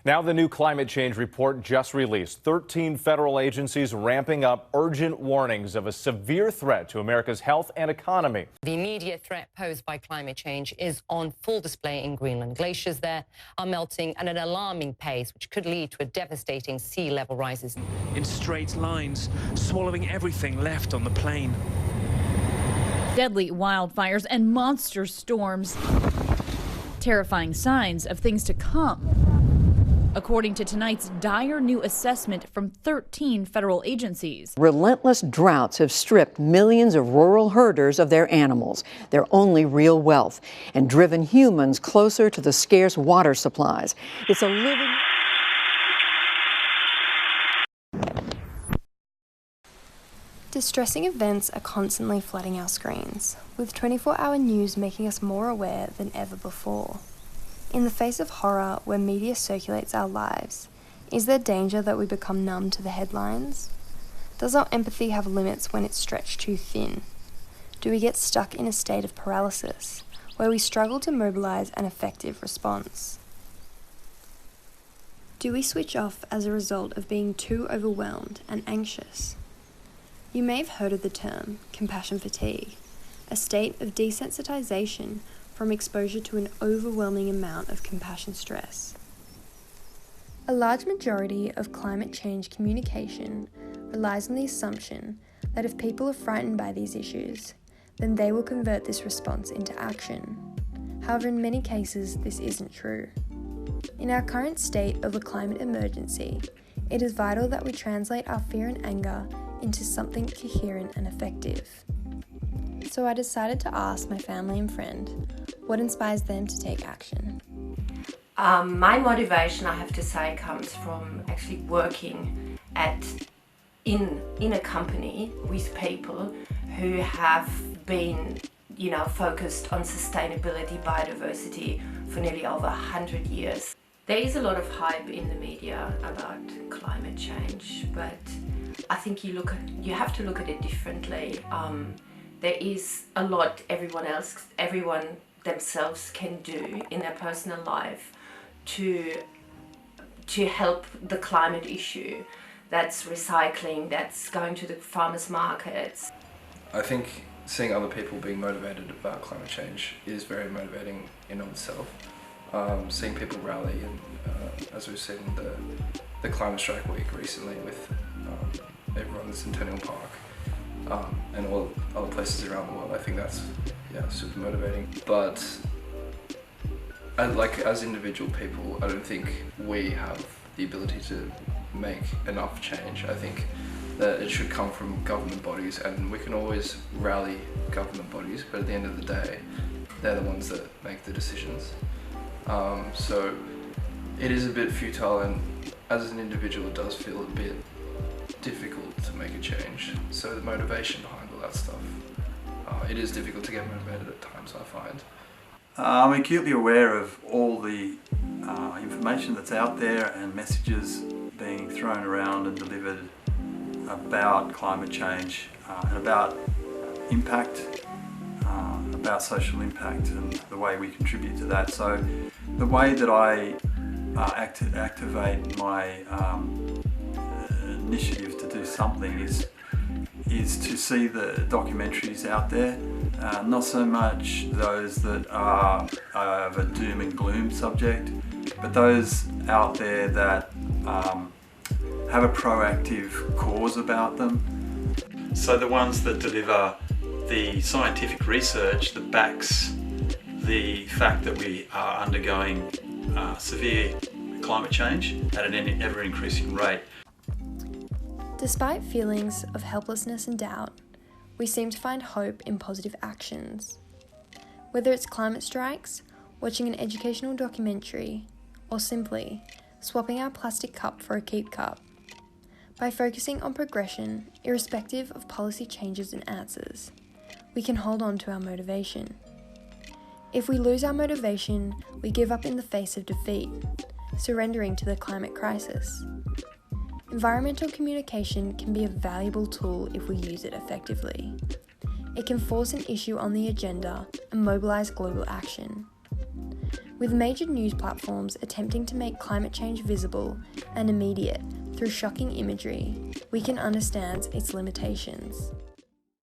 Now the new climate change report just released. 13 federal agencies ramping up urgent warnings of a severe threat to America's health and economy. The immediate threat posed by climate change is on full display in Greenland. Glaciers there are melting at an alarming pace, which could lead to a devastating sea level rises. In straight lines, swallowing everything left on the plain. Deadly wildfires and monster storms. Terrifying signs of things to come, according to tonight's dire new assessment from 13 federal agencies. Relentless droughts have stripped millions of rural herders of their animals, their only real wealth, and driven humans closer to the scarce water supplies. It's a living... Distressing events are constantly flooding our screens, with 24-hour news making us more aware than ever before. In the face of horror where media circulates our lives, is there danger that we become numb to the headlines? Does our empathy have limits when it's stretched too thin? Do we get stuck in a state of paralysis, where we struggle to mobilize an effective response? Do we switch off as a result of being too overwhelmed and anxious? You may have heard of the term compassion fatigue, a state of desensitization from exposure to an overwhelming amount of compassion stress. A large majority of climate change communication relies on the assumption that if people are frightened by these issues, then they will convert this response into action. However, in many cases, this isn't true. In our current state of a climate emergency, it is vital that we translate our fear and anger into something coherent and effective. So I decided to ask my family and friend what inspires them to take action. My motivation, I have to say, comes from actually working in a company with people who have been, focused on sustainability, biodiversity for nearly over 100 years. There is a lot of hype in the media about climate change, but I think you have to look at it differently. There is a lot everyone themselves can do in their personal life to help the climate issue. That's recycling, that's going to the farmers markets. I think seeing other people being motivated about climate change is very motivating in of itself. Seeing people rally, and as we've seen the Climate Strike Week recently with everyone in Centennial Park and all other places around the world, I think that's super motivating. But as individual people, I don't think we have the ability to make enough change. I think that it should come from government bodies, and we can always rally government bodies, but at the end of the day, they're the ones that make the decisions. So it is a bit futile, and as an individual it does feel a bit difficult to make a change. So the motivation behind all that stuff, it is difficult to get motivated at times, I find. I'm acutely aware of all the information that's out there and messages being thrown around and delivered about climate change and about impact, about social impact and the way we contribute to that. So the way that I activate my initiative to do something is to see the documentaries out there, not so much those that are of a doom and gloom subject, but those out there that have a proactive cause about them. So the ones that deliver the scientific research that backs the fact that we are undergoing severe climate change at an ever-increasing rate. Despite feelings of helplessness and doubt, we seem to find hope in positive actions. Whether it's climate strikes, watching an educational documentary, or simply swapping our plastic cup for a keep cup. By focusing on progression, irrespective of policy changes and answers, we can hold on to our motivation. If we lose our motivation, we give up in the face of defeat, surrendering to the climate crisis. Environmental communication can be a valuable tool if we use it effectively. It can force an issue on the agenda and mobilize global action. With major news platforms attempting to make climate change visible and immediate through shocking imagery, we can understand its limitations.